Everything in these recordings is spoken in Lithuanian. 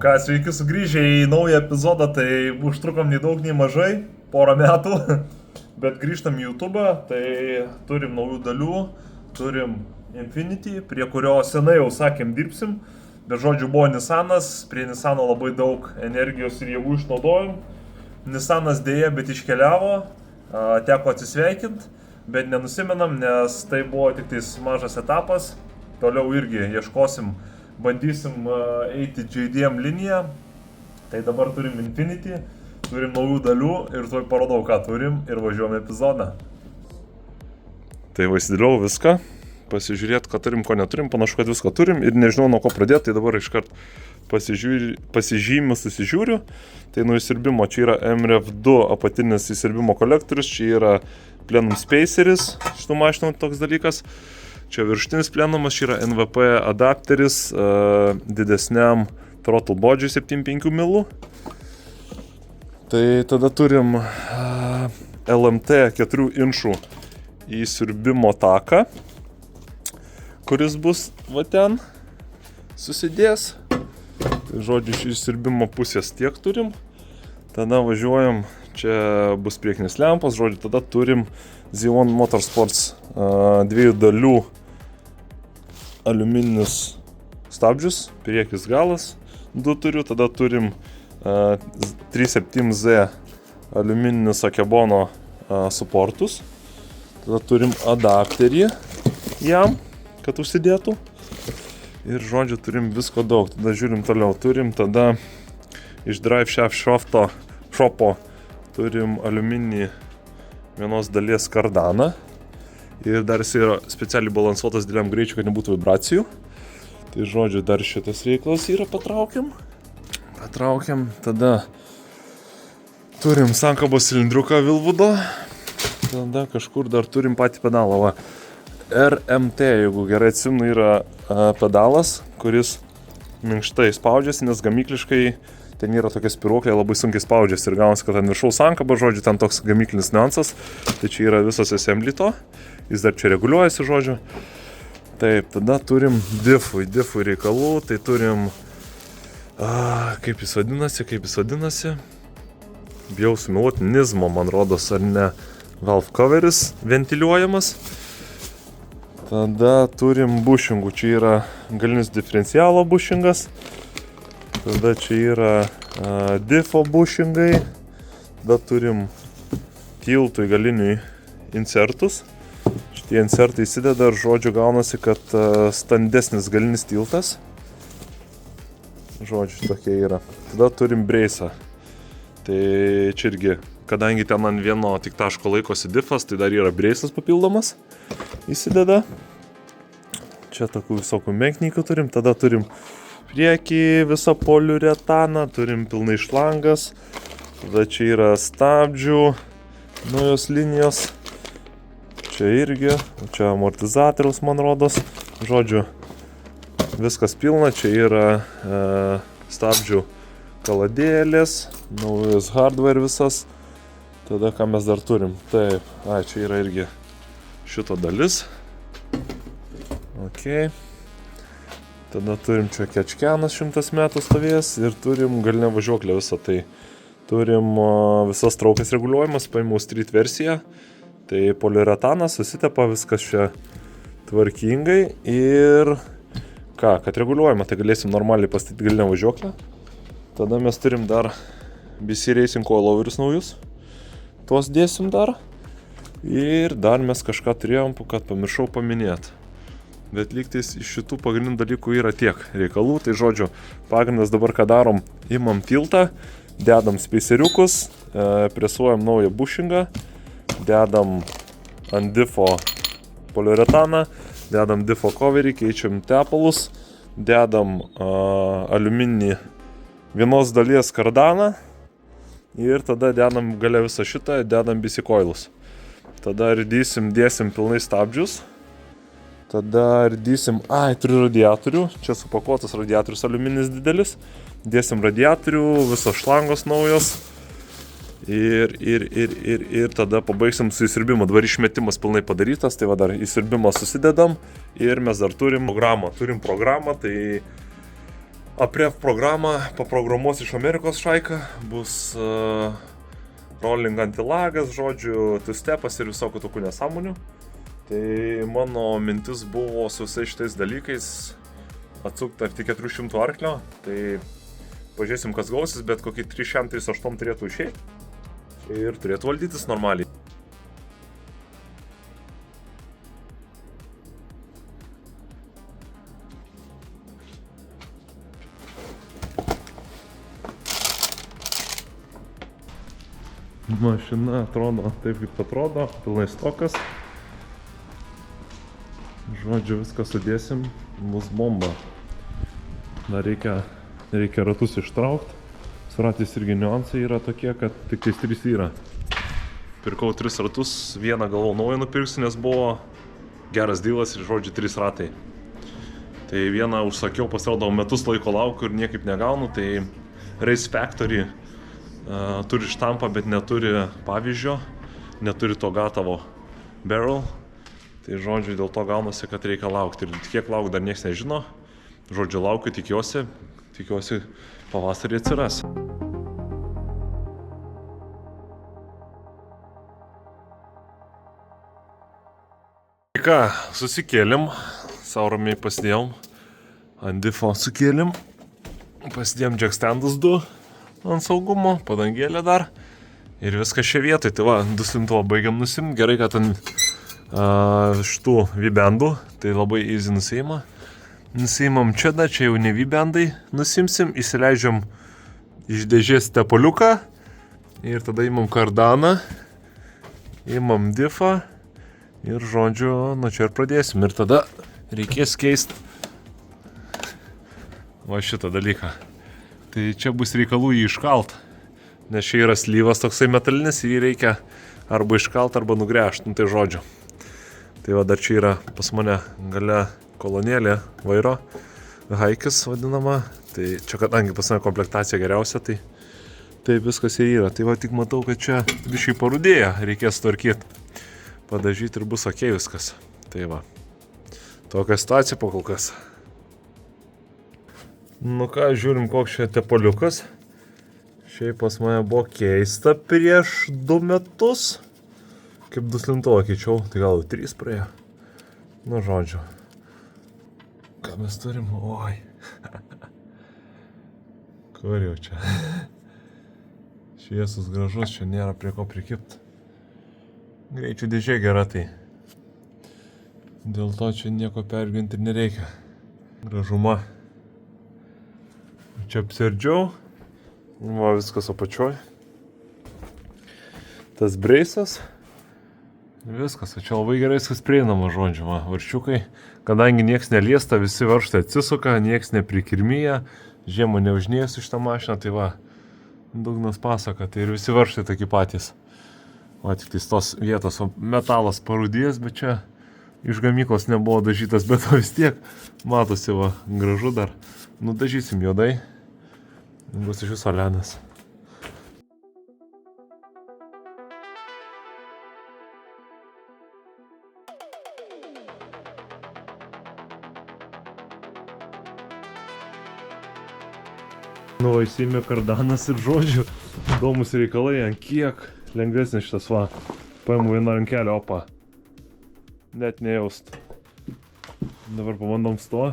Ką, sveiki sugrįžę į naują epizodą, tai užtrukom nei daug, nei mažai, porą metų, bet grįžtam į YouTube, tai turim naujų dalių, turim Infinity, prie kurio senai jau sakėm dirbsim, bet žodžiu buvo Nissanas, prie Nissano labai daug energijos ir jėgų išnaudojom. Nissanas dėja, bet iškeliavo, teko atsisveikinti, bet nenusimenam, nes tai buvo tik tais mažas etapas, toliau irgi ieškosim. Bandysim eiti JDM liniją, tai dabar turim Infinity, turim naujų dalių ir tuoj parodau, ką turim ir važiuojame epizodą. Tai vaizidėliau viską, pasižiūrėt, ką turim, ko neturim, panašu, kad viską turim ir nežinau, nuo ko pradėti, tai dabar iškart pasižymiu, susižiūriu. Tai nuo įsirbimo, čia yra MRF2 apatinis įsirbimo kolektorius, čia yra plenum spaceris, šitų mašinų toks dalykas. Čia viršutinis plenumas, čia yra NVP adapteris didesniam throttle bodžiui 7.5 mm. Tai tada turim LMT 4 inčų įsiurbimo taką, kuris bus va ten susidės. Tai žodžiu, iš įsiurbimo pusės tiek turim. Tada važiuojam, čia bus priekinis lempas, žodžiu, tada turim Zion Motorsports dviejų dalių aliumininius stabdžius, priekis galas 2 turiu, tada turim 37Z aliumininius akebono suportus, tada turim adapterį jam, kad užsidėtų ir žodžiu turim visko daug, tada žiūrim toliau, turim tada iš drive shaft šopo turim aliumininį vienos dalies kardaną. Ir dar jis yra specialiai balansuotas dideliam greičiu, kad nebūtų vibracijų. Tai žodžiu, dar šitas reikalas yra patraukiam. Tada turim sankabos cilindriuką Vilvudo. Tada kažkur dar turim patį pedalą. Va. RMT, jeigu gerai atsimenu, yra pedalas, kuris minkštai spaudžiasi, nes gamykliškai ten yra tokia spiruoklė, labai sunkiai spaudžiasi ir gaunasi, kad ant viršaus sankaba, žodžiu, ten toks gamyklinis niuansas. Tai čia yra visas assembly to. Jis dar čia reguliuojasi, žodžiu. Taip, tada turim diffui reikalų, tai turim, kaip jis vadinasi, bijau sumiluoti, Nizmo, man rodos, ar ne, valve coveris ventiliuojamas. Tada turim bushingų, čia yra galinis diferencialo bushingas. Tada čia yra diffo bushingai. Tada turim tiltui galiniui insertus. Šitie insertai įsideda ir žodžiu gaunasi, kad standesnis galinis tiltas. Žodžiu, tokie yra. Tada turim breisą. Tai čia irgi, kadangi ten ant vieno tik taško laikosi diffas, tai dar yra breisas papildomas. Įsideda. Čia tokių visokių menknikų turim. Tada turim priekį visą poliuretaną, turim pilnai šlangas. Tada čia yra stabdžių, naujos linijos. Čia irgi, čia amortizatoriaus, man rodos. Žodžiu, viskas pilna, čia yra stabdžių kaladėlės, naujas hardware visas. Tada ką mes dar turim? Taip, čia yra irgi šito dalis. Ok. Tada turim čia kečkenas 100 metų stovės ir turim galinę važiuoklę visą. Tai turim visas traukės reguliuojamas, paėmiau street versiją. Tai poliuretanas susitepa viskas čia tvarkingai ir kad reguliuojama, tai galėsim normaliai pastatyti galinę važiuoklę. Tada mes turim dar BC Racing coiloverius naujus, tuos dėsim dar. Ir dar mes kažką turėjom, kad pamiršau paminėti. Bet lygtais iš šitų pagrindinių dalykų yra tiek reikalų, tai žodžiu, pagrindas dabar ką darom, imam tiltą, dedam spaceriukus, presuojam naują bushingą, dedam ant diffo poliuretaną, dedam diffo coverį, keičiam tepalus, dedam aliumininį vienos dalies kardaną ir tada dedam gale visą šitą, dedam BC coilus. Tada dėsim pilnai stabdžius, tada dėsim, turiu radiatorių, čia supakuotas radiatorius aliumininis didelis, dėsim radiatorių, visos šlangos naujos. Ir tada pabaigsim su įsirbimu. Dabar išmetimas pilnai padarytas, tai va dar įsirbimą susidedam ir mes dar turim programą. Tai Aprev programą paprogramuos iš Amerikos šaika, bus rolling antilagas, žodžiu, two-stepas ir visokių tokių nesąmonių. Tai mano mintis buvo su visais šitais dalykais atsukti arti 400 arklio, tai pažiūrėsim kas gausis, bet kokį 338 turėtų išeiti ir turėtų valdytis normaliai. Mašina atrodo taip, kaip atrodo, pilnai stokas. Žodžiu, viską sudėsim, bus bomba. Dar reikia ratus ištraukti. Su ratais irgi niuansai yra tokie, kad tik tais 3 yra. Pirkau 3 ratus, vieną galvau naują nupirksiu, nes buvo geras dylas ir žodžiu 3 ratai. Tai vieną užsakiau, pasirodau metus laiko laukiu ir niekaip negaunu, tai Race Factory turi štampą, bet neturi pavyzdžio, neturi to gatavo barrel. Tai žodžiu, dėl to gaunasi, kad reikia laukti. Ir kiek lauk dar nieks nežino. Žodžiu, laukiu, tikiuosi pavasarį atsiras. Ką, susikėlim, sau ramiai pasidėjom, ant difo sukėlim, pasidėjom jackstandus 2 ant saugumo, padangėlę dar ir viskas čia vietoj. Tai va, duslintuvą baigiam nusimt, gerai, kad ant šitų V-bendų, tai labai easy nusiima. Nusiimam čia jau ne V-bendai, nusimsim, įsileidžiam iš dėžės tepoliuką ir tada imam kardaną, imam diffą ir žodžiu, nuo čia ir pradėsim. Ir tada reikės keisti va šitą dalyką. Tai čia bus reikalų jį iškalt, nes čia yra slyvas toksai metalinis, jį reikia arba iškalt, arba nugręžti, tai žodžiu. Tai va dar čia yra pas mane gale kolonėlė vairo, haikis vadinama, tai čia kadangi pas mane komplektacija geriausia, tai viskas ir yra. Tai va tik matau, kad čia biškai parudėja, reikės tvarkyti, padažyti ir bus okei viskas. Tai va, tokia situacija po kol kas. Nu ką, žiūrim, koks čia tepoliukas. Šiaip pas mane buvo keista prieš 2 metus. Kaip duslintuvą keičiau, tai gal 3 praėjo. Nu žodžiu. Ką mes turim? Oi. Kur jau čia? Šviesus gražus, čia nėra prie ko prikipti. Greičių dėžė gera tai. Dėl to čia nieko pergyventi ir nereikia. Gražuma. Čia apsiardžiau. Va, viskas apačioj. Tas breisas. Viskas, čia labai gerai viskas prieinama, žodžiu, va, varščiukai. Kadangi nieks neliesta, visi varžtai atsisuka, nieks neprikirmyja, žiemą neužnėjęs iš tą mašiną, tai va, dugnas pasaka, tai ir visi varžtai tokie patys. O tik tos vietos, o metalas parudėjęs, bet čia iš gamyklos nebuvo dažytas, bet vis tiek matosi, va, gražu dar. Nudažysim juodai, bus iš viso ledas. Nu, įsėmė kardanas ir žodžiu, įdomus reikalai, ant kiek lengvesnis šitas va. Paimu vieną rankelę, opa. Net nejaust. Dabar pabandom su tuo.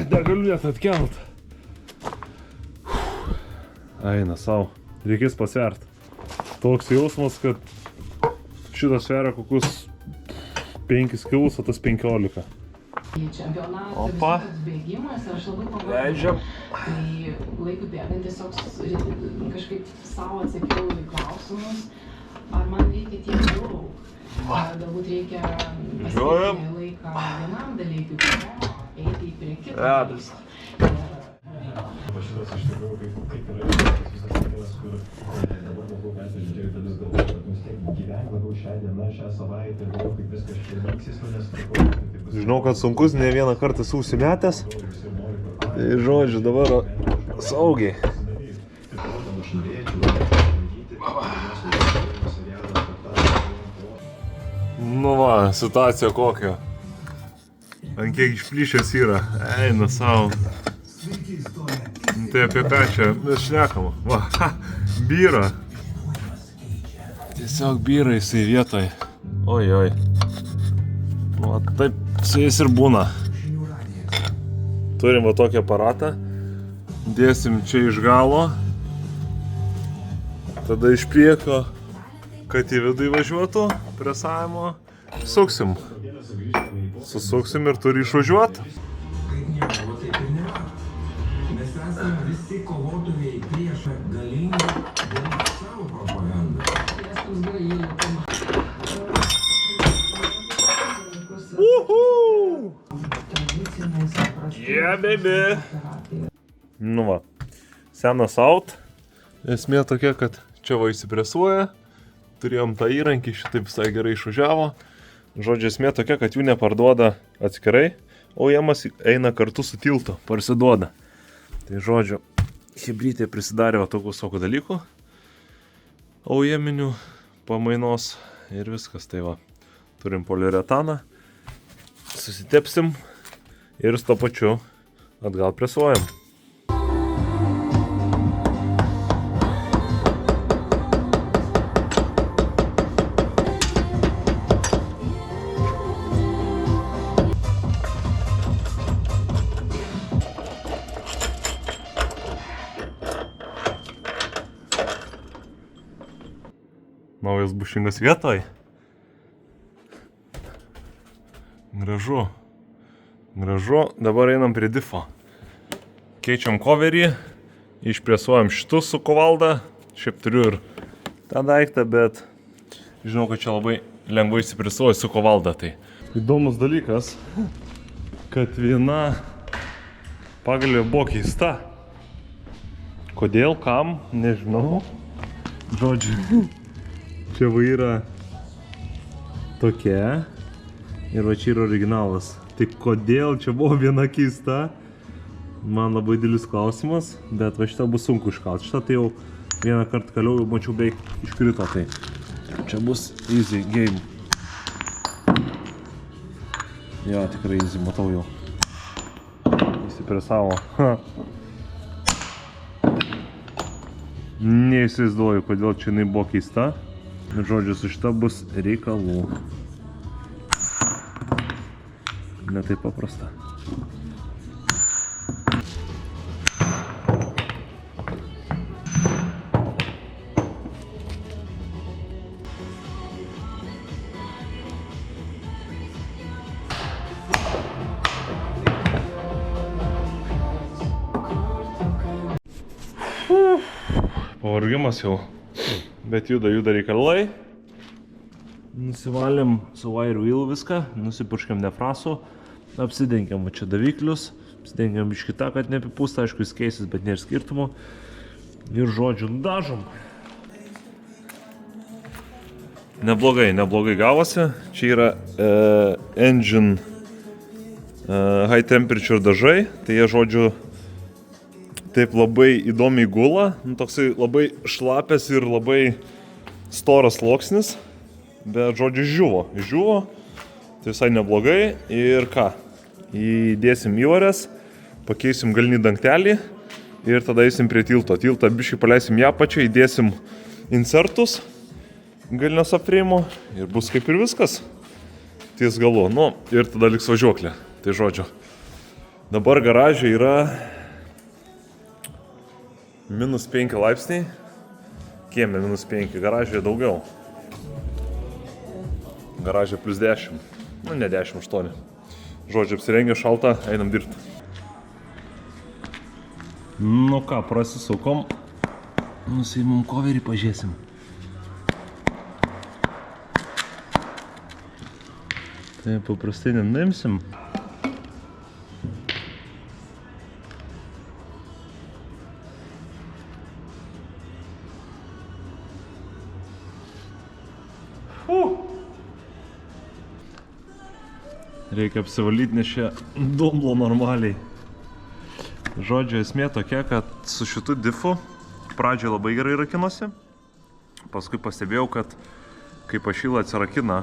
Negaliu net atkelt. Eina sau. Reikės pasvert. Toks jausmas, kad šitas sveria kokius 5 kilus, o tas 15. Opa. Leidžiam. Tai laikui bėgant tiesiog kažkaip savo atsakiau į klausimus, ar man reikia tiek daug. Galbūt reikia paskirti laiką vienam dalykui, eiti prie kito. Radas. Šitas iš tikrųjų kaip yra visas reikalas, kur dabar matau peržiūrėjau dalis galvoju, kad vis tiek gyveni labiau šią dieną, šią savaitę ir galvoju, kaip viskas čia baigsis, nes Žinau, kad sunkus, ne vieną kartą esu užsimetęs. Tai žodžiu, dabar saugiai. Nu va, situacija kokia. Ant kiek išplyšęs yra. Eina savo. Tai apie ką čia mes šnekam? Va, ha, byra. Tiesiog byra jisai vietoj. Oi. Va, taip su jais ir būna. Turim va tokį aparatą. Dėsim čia iš galo. Tada iš priekio, kad į vidų įvažiuotų presavimo. Suksim. Susuksim ir turi išvažiuoti. Kaip nebuvo, taip ir nėra. Mes esame visi kovotojai prieš galingai daryti savo propagandą. Yeah, baby! Nu va, senas out. Esmė tokia, kad čia va įsipresuoja. Turėjom tą įrankį, šitaip visai gerai išvažiavo. Žodžiu, esmė tokia, kad jų neparduoda atskirai, o jiemas eina kartu su tiltu, parsiduoda. Tai žodžiu, hibrytė prisidarė va tokių savo dalykų. Aujeminių pamainos ir viskas. Tai va, turim poliuretaną. Susitepsim ir su to pačiu atgal presuojam. Naujas bušingas vietoj. Gražu. Dabar einam prie difo. Keičiam coverį. Išpresuojam šitus su kuvalda. Šiaip turiu ir tą daiktą, bet žinau, kad čia labai lengvai įsipresuoju su kuvalda. Tai įdomus dalykas, kad viena pagalvė buvo keista. Kodėl, kam, nežinau. Žodžiu. Čia va yra tokia ir va čia yra originalas. Tai kodėl čia buvo viena keista, man labai didelis klausimas, bet va šitą bus sunku iškalti. Šitą tai jau vieną kartą kaliau, jau mačiau beveik iškrito, tai čia bus easy game. Jo, tikrai easy, matau jau. Įsipresavo. Neįsivaizduoju, kodėl čia jinai buvo keista. Bet žodžiu, su šita bus reikalų. Ne taip paprasta. Pavargimas jau. Bet juda reikalai. Nusivalėm su wire wheel viską, nusipurškiam nefrasų, apsidengiam čia daviklius, apsidengiam iš kitą, kad neapipūsta, aišku, jis keisis, bet nėra skirtumų. Ir žodžiu, dažom. Neblogai gavosi. Čia yra engine high temperature dažai, tai jie žodžiu taip labai įdomiai gula, toksai labai šlapės ir labai storas sluoksnis, bet žodžiu žiūvo, tai visai neblogai. Ir ką, įdėsim įvarės, pakeisim galinį dangtelį ir tada eisim prie tilto. Tiltą biškai paleisim ją pačią, įdėsim insertus galinio subframe'o ir bus kaip ir viskas ties galu. Nu, ir tada liks važiuoklė. Tai žodžiu, dabar garaže yra -5 laipsniai, kieme -5, garažėje daugiau. Garažė +10, nu ne 10, 8. Žodžiu, apsirengę šaltą, einam dirbti. Nu ką, prasisukom, nusiimam coverį, pažiūrėsim. Tai paprastai nenuimsim. Reikia apsivalyti, nes čia dumblo normaliai. Žodžiu, esmė tokia, kad su šitu difu pradžioje labai gerai rakinosi. Paskui pastebėjau, kad kai pašyla atsirakina,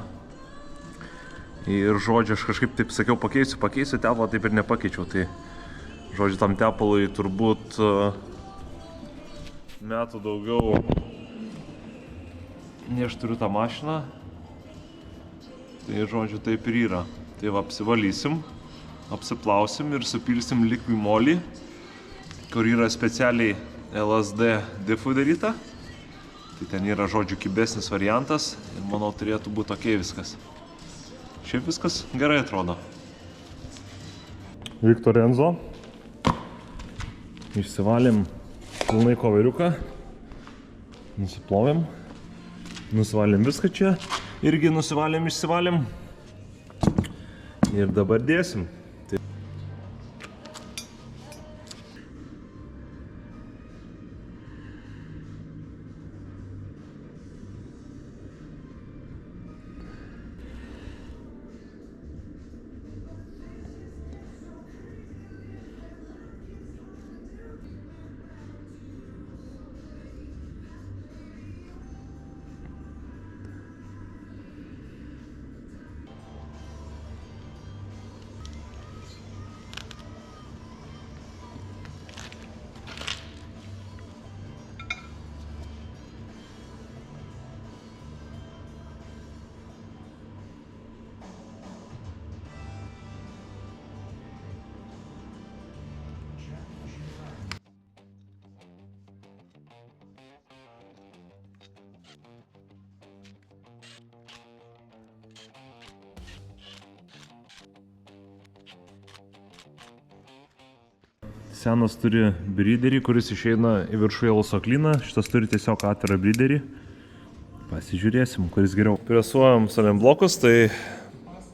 Ir žodžiu, aš kažkaip taip sakiau, pakeisiu tepalą, taip ir nepakeičiau. Tai žodžiu, tam tepalui turbūt metų daugiau, nei aš turiu tą mašiną. Tai žodžiu, taip ir yra. Tai va, apsivalysim, apsiplausim ir supilsim likvimolį, kur yra specialiai LSD diffui daryta. Tai ten yra žodžiu kibesnis variantas ir manau turėtų būti ok viskas. Šiaip viskas gerai atrodo. Viktorenzo. Išsivalėm pilnai koveriuką. Nusiplovėm. Nusivalėm viską čia. Irgi nusivalėm, išsivalėm. Ir dabar dėsim. Senas turi briderį, kuris išeina į viršų Jelosoklyną. Šitas turi tiesiog atvirą briderį. Pasižiūrėsim, kuris geriau. Presuojam salimblokus, tai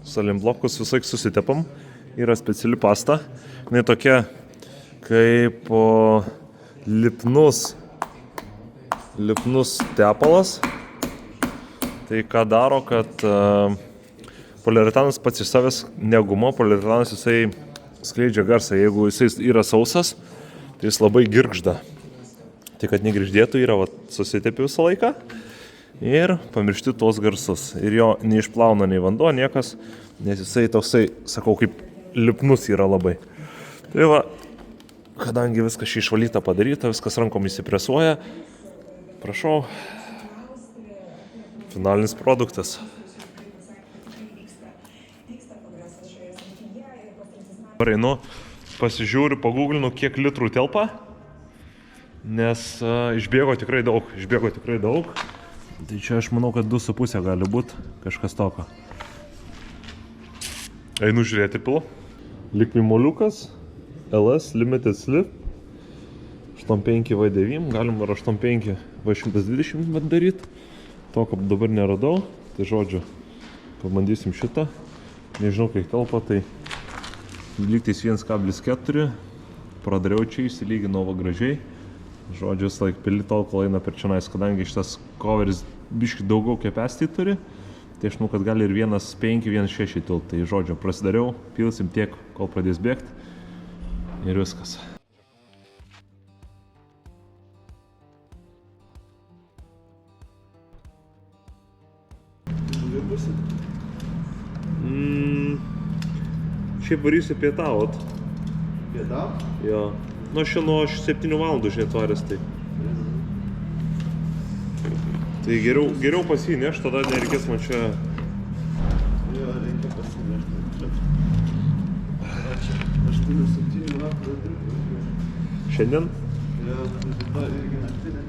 salimblokus visaik susitepam. Yra speciali pasta. Jinai tokia kaip lipnus tepalas. Tai ką daro, kad poliuretanas pats iš savęs neguma, poliuretanas jisai skleidžia garsą. Jeigu jisai yra sausas, tai jis labai girgžda. Tai kad negirgždėtų yra, susitepi visą laiką ir pamiršti tuos garsus. Ir jo neišplauna nei vanduo, niekas, nes jisai toksai, sakau, kaip lipnus yra labai. Tai va, kadangi viskas šį išvalyta padaryta, viskas rankom įsipresuoja, prašau, finalinis produktas. Einu, pasižiūriu, pagūglinu, kiek litrų telpa, nes išbėgo tikrai daug. Tai čia aš manau, kad 2,5 gali būti kažkas tokio. Einu žiūrėti pilu. Likvimoliukas, LS Limited Slip, 85V9, galim ir 85V120 daryti. To, ko dabar neradau, tai žodžiu, pabandysim šitą. Nežinau, kiek telpa, tai lygtais 1,4, pradariau čia, išsilyginau va gražiai. Žodžiu, vis laik pili tol, kol eina per čionais, kadangi šitas coveris biški daugiau capacity turi, tai aš manau, kad gali ir 1,5, 1,6 tilt. Tai žodžiu, prasidariau, pilsim tiek, kol pradės bėgti ir viskas. Šiaip varysiu pietaut. Pietaut? Jo. Nu, aš nuo 7 valandų, žinai, tvarės tai. Tai geriau pasineš, tada nereikės man čia... Jo, reikia pasinešti. Čia 8-7 vakarų dirbu. Šiandien? Jo, rytoj irgi naktinė.